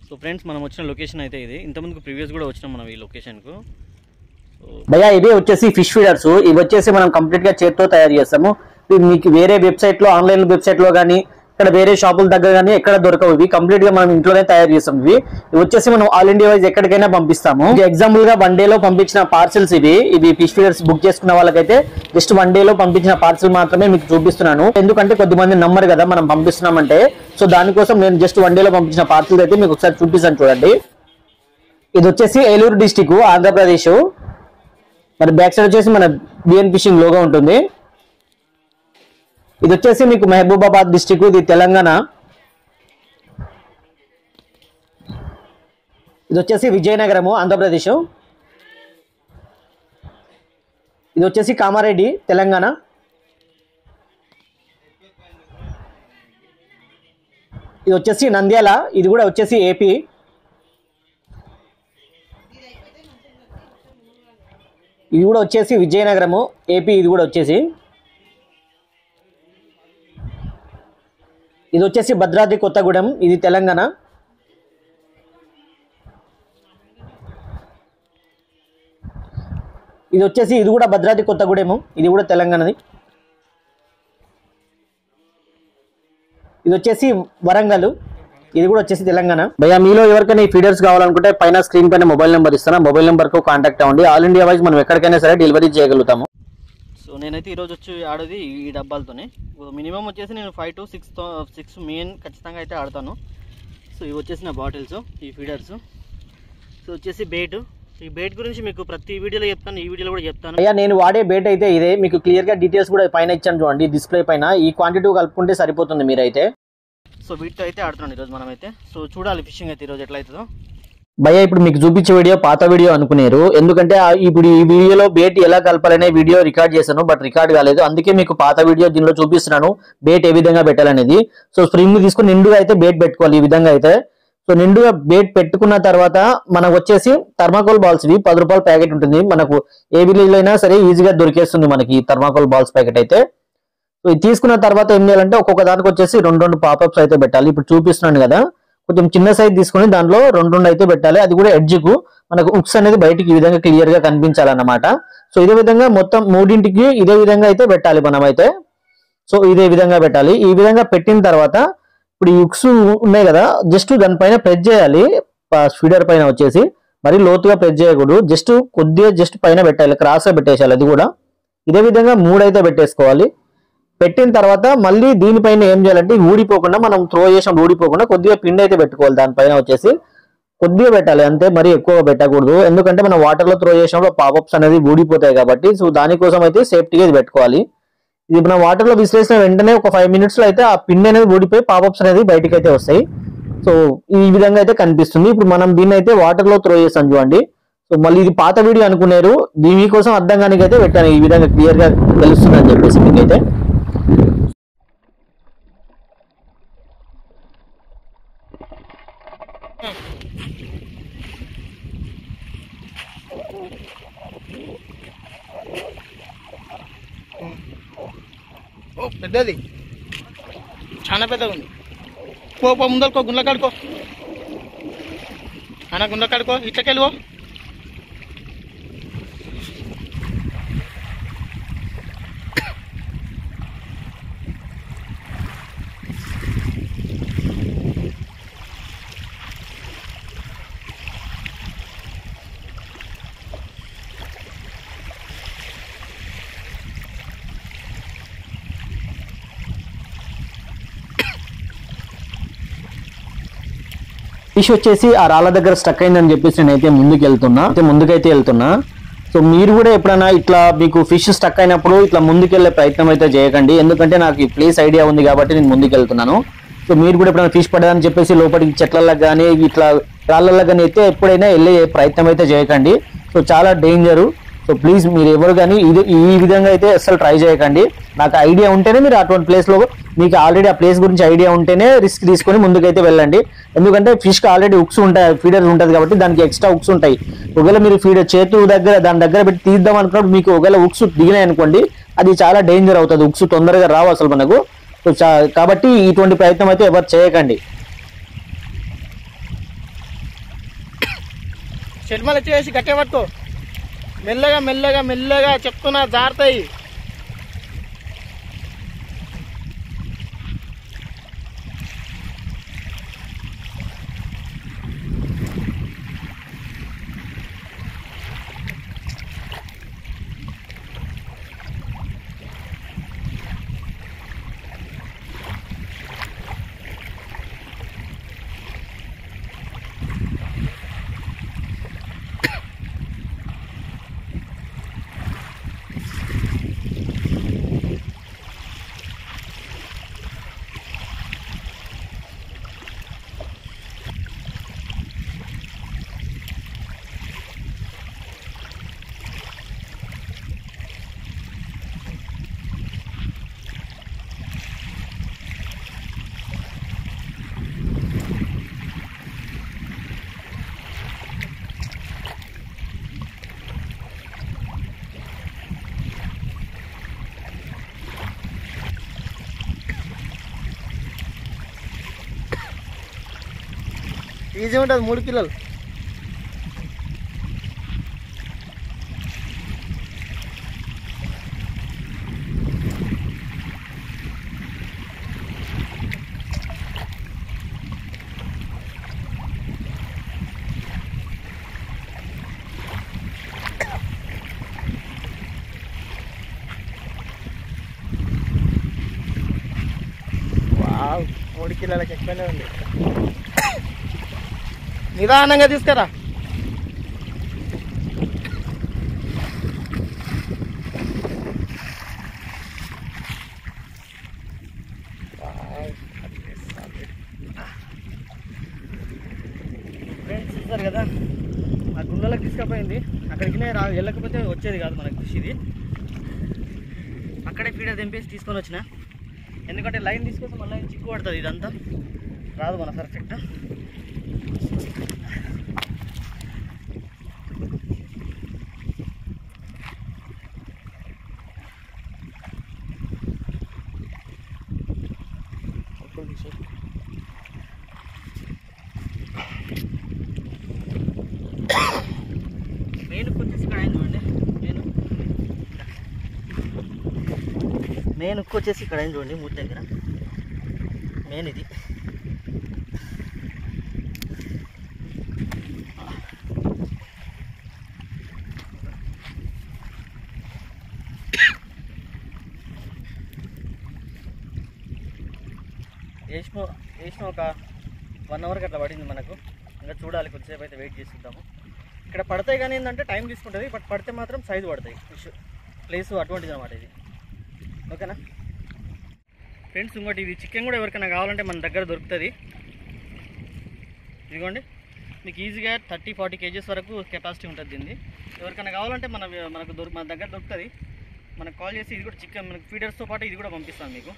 So friends మనం వచ్చిన location అయితే ఇది. ఇంతకుముందు ప్రీవియస్ కూడా వచ్చినాం మనం ఈ లొకేషన్కు. భయ్యా ఇవి వచ్చేసి ఫిష్ ఫీడర్స్. ఇవి వచ్చేసి మనం కంప్లీట్ గా చేతితో తయారు చేస్తాము. ఇవి మీకు వేరే వెబ్సైట్ లో ఆన్లైన్ వెబ్సైట్ లో కానీ ఇక్కడ వేరే షాపుల దగ్గర కానీ ఎక్కడ దొరకవు. ఇవి కంప్లీట్ గా మనం ఇంట్లోనే తయారు చేస్తాం. ఇవి వచ్చేసి మనం ఆల్ ఇండియా వైజ్ ఎక్కడికైనా పంపిస్తాము. ఎగ్జాంపుల్ గా 1 డేలో పంపించిన పార్సిల్స్ ఇవి ఫిష్ ఫీడర్స్ బుక్ చేసుకున్న వాళ్ళకైతే జస్ట్ 1 డేలో పంపించిన పార్సిల్ మాత్రమే మీకు చూపిస్తున్నాను. ఎందుకంటే కొద్దిమంది నమ్మరు కదా మనం పంపిస్తున్నామంటే. సో దానికోసం నేను జస్ట్ 1 డేలో పంపించిన పార్సిల్ అయితే మీకు ఒకసారి చూపిస్తాను చూడండి. ఇది వచ్చేసి ఏలూరు డిస్టిక్ ఆంధ్రప్రదేశ్. మరి బ్యాక్ సైడ్ వచ్చేసి మన బిఎన్ ఫిషింగ్ లోగో ఉంటుంది. ఇది వచ్చేసి మీకు మహబూబాబాద్ డిస్టిక్, ఇది తెలంగాణ. ఇది వచ్చేసి విజయనగరము ఆంధ్రప్రదేశ్. ఇది వచ్చేసి కామారెడ్డి తెలంగాణ. ఇది వచ్చేసి నంద్యాల, ఇది కూడా వచ్చేసి ఏపీ. ఇది కూడా వచ్చేసి విజయనగరము ఏపీ. ఇది కూడా వచ్చేసి ఇది వచ్చేసి భద్రాద్రి కొత్తగూడెం, ఇది తెలంగాణ. ఇది వచ్చేసి ఇది కూడా భద్రాద్రి కొత్తగూడెము, ఇది కూడా తెలంగాణది. ఇది వచ్చేసి వరంగల్, ఇది కూడా వచ్చేసి తెలంగాణ. భయ్యా మీలో ఎవరికైనా ఈ ఫీడర్స్ కావాలనుకుంటే పైన స్క్రీన్ పైన మొబైల్ నెంబర్ ఇస్తాను. మొబైల్ నెంబర్ కు కాంటాక్ట్ అవ్వండి. ఆల్ ఇండియా వైజ్ మనం ఎక్కడికైనా సరే డెలివరీ చేయగలుగుతాము. సో నేనైతే ఈరోజు వచ్చి ఆడేది ఈ డబ్బాలతోనే. మినిమం వచ్చేసి నేను 5 to 6 మెయిన్ ఖచ్చితంగా అయితే ఆడతాను. సో ఇవి వచ్చేసి నా బాటిల్స్, ఈ ఫీడర్స్. సో వచ్చేసి బేట్. ఈ బేట్ గురించి మీకు ప్రతి వీడియోలో చెప్తాను, ఈ వీడియోలో కూడా చెప్తాను. అయ్యా నేను వాడే బేట్ అయితే ఇదే. మీకు క్లియర్ గా డీటెయిల్స్ కూడా పైన ఇచ్చాను చూడండి డిస్ప్లే పైన. ఈ క్వాంటిటీ కలుపుకుంటే సరిపోతుంది మీరైతే. సో వీటితో అయితే ఆడుతున్నాను ఈరోజు మనమైతే. సో చూడాలి ఫిషింగ్ అయితే ఈరోజు ఎట్లా అవుతుందో. భయ్యా ఇప్పుడు మీకు చూపించే వీడియో పాత వీడియో అనుకున్నారు. ఎందుకంటే ఇప్పుడు ఈ వీడియోలో బేట్ ఎలా కలపాలనే వీడియో రికార్డ్ చేశాను, బట్ రికార్డ్ కాలేదు. అందుకే మీకు పాత వీడియో దీనిలో చూపిస్తున్నాను బేట్ ఏ విధంగా పెట్టాలనేది. సో స్ప్రింగ్ తీసుకుని నిండుగా అయితే బేట్ పెట్టుకోవాలి ఈ విధంగా అయితే. సో నిండుగా బేట్ పెట్టుకున్న తర్వాత మనకు వచ్చేసి థర్మాకోల్ బాల్స్, ఇవి 10 రూపాయల ప్యాకెట్ ఉంటుంది. మనకు ఏ విలేజ్ లో అయినా సరే ఈజీగా దొరికేస్తుంది మనకి ఈ థర్మాకోల్ బాల్స్ ప్యాకెట్ అయితే. సో ఇది తీసుకున్న తర్వాత ఏం చేయాలంటే ఒక్కొక్క దానికి వచ్చేసి 2 పాపప్స్ అయితే పెట్టాలి. ఇప్పుడు చూపిస్తున్నాను కదా, కొంచెం చిన్న సైజ్ తీసుకుని దాంట్లో 2 అయితే పెట్టాలి. అది కూడా ఎడ్జ్ కు మనకు ఉక్స్ అనేది బయటికి ఈ విధంగా క్లియర్ గా కనిపించాలన్నమాట. సో ఇదే విధంగా మొత్తం 3ంటికి ఇదే విధంగా అయితే పెట్టాలి మనమైతే. సో ఇదే విధంగా పెట్టాలి. ఈ విధంగా పెట్టిన తర్వాత ఇప్పుడు ఈ ఉక్స్ ఉన్నాయి కదా, జస్ట్ దానిపైన ప్రెస్ చేయాలి. ఫీడర్ పైన వచ్చేసి మరి లోతుగా ప్రెస్ చేయకూడదు, జస్ట్ కొద్దిగా జస్ట్ పైన పెట్టాలి, క్రాస్ గా పెట్టేసాలి. అది కూడా ఇదే విధంగా 3 అయితే పెట్టేసుకోవాలి. పెట్టిన తర్వాత మళ్ళీ దీనిపైన ఏం చేయాలంటే ఊడిపోకుండా, మనం త్రో చేసిన ఊడిపోకుండా కొద్దిగా పిండి అయితే పెట్టుకోవాలి. దానిపైన వచ్చేసి కొద్దిగా పెట్టాలి అంతే, మరి ఎక్కువగా పెట్టకూడదు. ఎందుకంటే మనం వాటర్ లో త్రో చేసినప్పుడు పాపప్స్ అనేది ఊడిపోతాయి కాబట్టి. సో దానికోసం అయితే సేఫ్టీగా ఇది పెట్టుకోవాలి. ఇది మనం వాటర్ లో విసిరేసిన వెంటనే ఒక 5 minutes లో అయితే ఆ పిండి అనేది ఊడిపోయి పాపప్స్ అనేది బయటకి అయితే వస్తాయి. సో ఈ విధంగా అయితే కనిపిస్తుంది. ఇప్పుడు మనం దీన్ని అయితే వాటర్ లో త్రో చేస్తాం చూడండి. సో మళ్ళీ ఇది పాత వీడియో అనుకున్నారు, దీనికోసం అర్థం కానీ అయితే పెట్టాను. ఈ విధంగా క్లియర్ గా తెలుస్తుంది అని చెప్పేసి మీకైతే. ఓ పెద్దది, చాలా పెద్దగా ఉంది. పో ముందరుకో, గుండ్ల కాడుకో అన్న, గుండ్ల కాడుకో, ఇట్లకెళ్ళిపో. ఫిష్ వచ్చేసి ఆ రాళ్ళ దగ్గర స్టక్ అయిందని చెప్పేసి నేనైతే ముందుకైతే వెళ్తున్నా. సో మీరు కూడా ఎప్పుడైనా ఇట్లా మీకు ఫిష్ స్టక్ అయినప్పుడు ఇట్లా ముందుకెళ్లే ప్రయత్నం అయితే చేయకండి. ఎందుకంటే నాకు ఈ ప్లేస్ ఐడియా ఉంది కాబట్టి నేను ముందుకెళ్తున్నాను. సో మీరు కూడా ఎప్పుడైనా ఫిష్ పడదని చెప్పేసి లోపలికి చెట్లలో కానీ ఇట్లా రాళ్ళల్లో కానీ అయితే ఎప్పుడైనా వెళ్ళే ప్రయత్నం అయితే చేయకండి. సో చాలా డేంజరు. సో ప్లీజ్ మీరు ఎవరు కానీ ఈ విధంగా అయితే అసలు ట్రై చేయకండి. నాకు ఐడియా ఉంటేనే మీరు అటువంటి ప్లేస్లో, మీకు ఆల్రెడీ ఆ ప్లేస్ గురించి ఐడియా ఉంటేనే రిస్క్ తీసుకొని ముందుకైతే వెళ్ళండి. ఎందుకంటే ఫిష్కి ఆల్రెడీ ఉక్స్ ఉంటాయి, ఫీడర్ ఉంటుంది కాబట్టి దానికి ఎక్స్ట్రా ఉక్స్ ఉంటాయి. ఒకవేళ మీరు ఫీడర్ చేతు దగ్గర దాని దగ్గర పెట్టి తీద్దాం అనుకున్నప్పుడు మీకు ఒకవేళ ఉక్స్ దిగినాయి అనుకోండి, అది చాలా డేంజర్ అవుతుంది. ఉక్స్ తొందరగా రావు అసలు మనకు. సో కాబట్టి ఇటువంటి ప్రయత్నం అయితే ఎవరు చేయకండి. చెల్మలు చేసి గట్టిగా పట్టుకో. మెల్లగా మెల్లగా మెల్లగా చెప్తున్నా, జారుతాయి. ఈజీ ఉంటుంది 3 కిలోలు. వావ్, 3 కిలోలకి ఎక్కువనే ఉంది. నిదానంగా తీసుకురా. ఫ్రెండ్స్ చూస్తారు కదా, ఆ గుండెలకు తీసుకపోయింది. అక్కడికి వెళ్ళకపోతే వచ్చేది కాదు మనకు ఫిష్. ఇది అక్కడే ఫీడర్ తెంపేసి తీసుకొని వచ్చిన. ఎందుకంటే లైన్ తీసుకొస్తే మళ్ళీ చిక్కు పడుతుంది. ఇదంతా రాదు మన పర్ఫెక్ట్. మెయిన్ వచ్చేసి ఇక్కడ అయింది చూడండి. మెయిన్ ఉక్కు వచ్చేసి ఇక్కడ అయింది చూడండి, మూతి దగ్గర మెయిన్ ఇది. వేసిన ఒక 1 అవర్కి అట్లా పడింది మనకు. ఇంకా చూడాలి, కొద్దిసేపు అయితే వెయిట్ చేస్తుంటాము. ఇక్కడ పడతాయి కానీ ఏంటంటే టైం తీసుకుంటుంది. బట్ పడితే మాత్రం సైజు పడతాయి ఫిష్. ప్లేస్ అటువంటిది అనమాట ఇది. ఓకేనా ఫ్రెండ్స్? ఇంకోటి ఇది చికెన్ కూడా ఎవరికైనా కావాలంటే మన దగ్గర దొరుకుతుంది. ఇదిగోండి, మీకు ఈజీగా 30-40 కేజీస్ వరకు కెపాసిటీ ఉంటుంది దీన్ని. ఎవరికైనా కావాలంటే మన దగ్గర దొరుకుతుంది. మనకు కాల్ చేసి ఇది కూడా చికెన్ మనకు ఫీడర్స్తో పాటు ఇది కూడా పంపిస్తాను మీకు.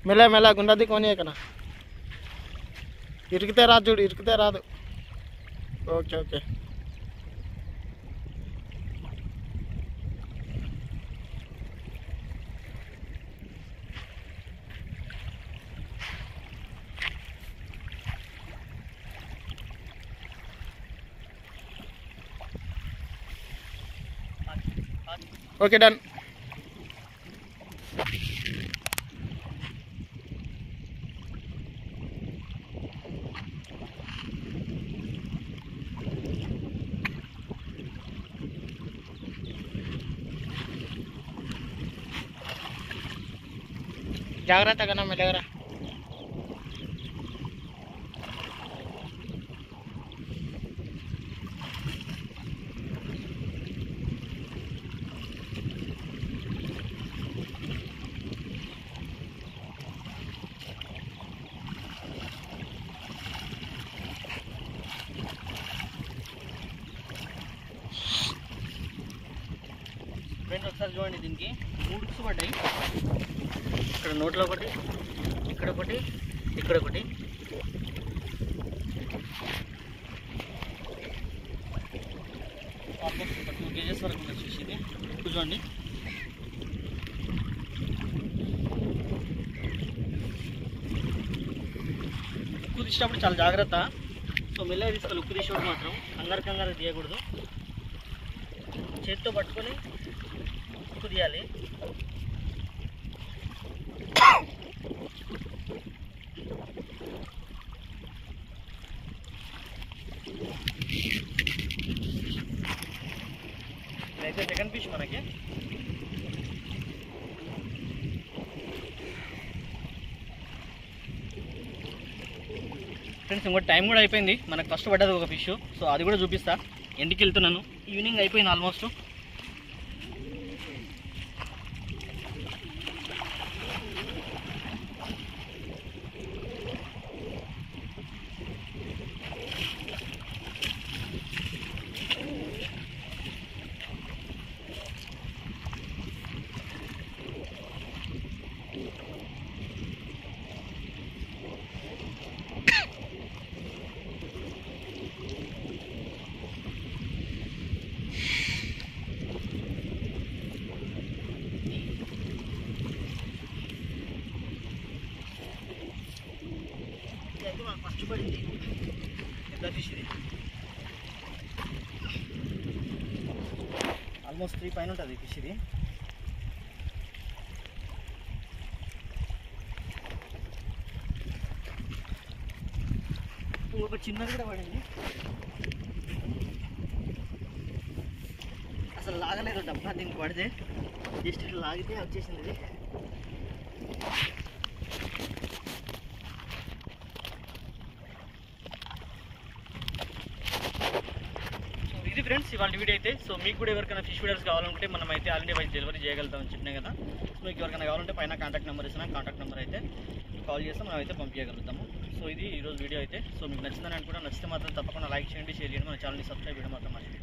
మెల్ల మెల్ల గుండది కొని కన్నా. ఇరికితే రాదు చూడు, ఇరికితే రాదు. Okay okay. Okay done. జాగ్రత్తగా మెల్లగరా. ఫ్రెండ్స్ ఒకసారి చూడండి, దీనికి 3 హుక్స్ పడ్డాయి. ఇక్కడ నోట్లో ఒకటి, ఇక్కడ ఒకటి, ఇక్కడ ఒకటి. ఆల్మోస్ట్ 2 kgs వరకు వచ్చేసి ఇది చూడండి. ఉక్కు తీసేటప్పుడు చాలా జాగ్రత్త. సో మెల్లగా తీసుకోవాలి. ఉక్కు తీసేటప్పుడు మాత్రం కంగారు తీయకూడదు. చేతితో పట్టుకొని ఉక్కు తీయాలి. అయితే సెకండ్ ఫిష్ మనకి. ఫ్రెండ్స్ ఇంకోటి టైం కూడా అయిపోయింది. మనకు ఫస్ట్ పడ్డది ఒక ఫిష్. సో అది కూడా చూపిస్తా. ఎండికి వెళ్తున్నాను. ఈవినింగ్ అయిపోయింది ఆల్మోస్ట్. ఫస్ట్ పడింది పెద్ద ఫిష్ ఇది. ఆల్మోస్ట్ 3 పైన ఉంటుంది ఫిష్ ఇది. ఇంకొక చిన్నది కూడా పడింది. అసలు లాగలేదు డబ్బా. దీనికి పడితే జస్ట్ ఇట్లా లాగితే వచ్చేసింది ఇది. ఇది ఫ్రెండ్స్ ఇవాళ వీడియో అయితే. సో మీకు కూడా ఎవరికైనా ఫిష్ వీడియోస్ కావాలనుకుంటే మనం అయితే ఆల్ ఇండియా వైజ్ డెలివరీ చేయగలుగుతామని చెప్పినా కదా. సో మీకు ఎవరికైనా కావాలంటే పైన కాంటాక్ట్ నెంబర్ ఇస్తున్నా. కాంటాక్ట్ నెంబర్ అయితే కాల్ చేస్తే మనం అయితే పంపించగలుగుతాము. సో ఇది ఈరోజు వీడియో అయితే. సో మీకు నచ్చిందని అనుకుంటా. నచ్చితే మాత్రం తప్పకుండా లైక్ చేయండి, షేర్ చేయండి. మన ఛానల్ని సబ్స్క్రైబ్ చేయడం మాత్రం మర్చిపోండి.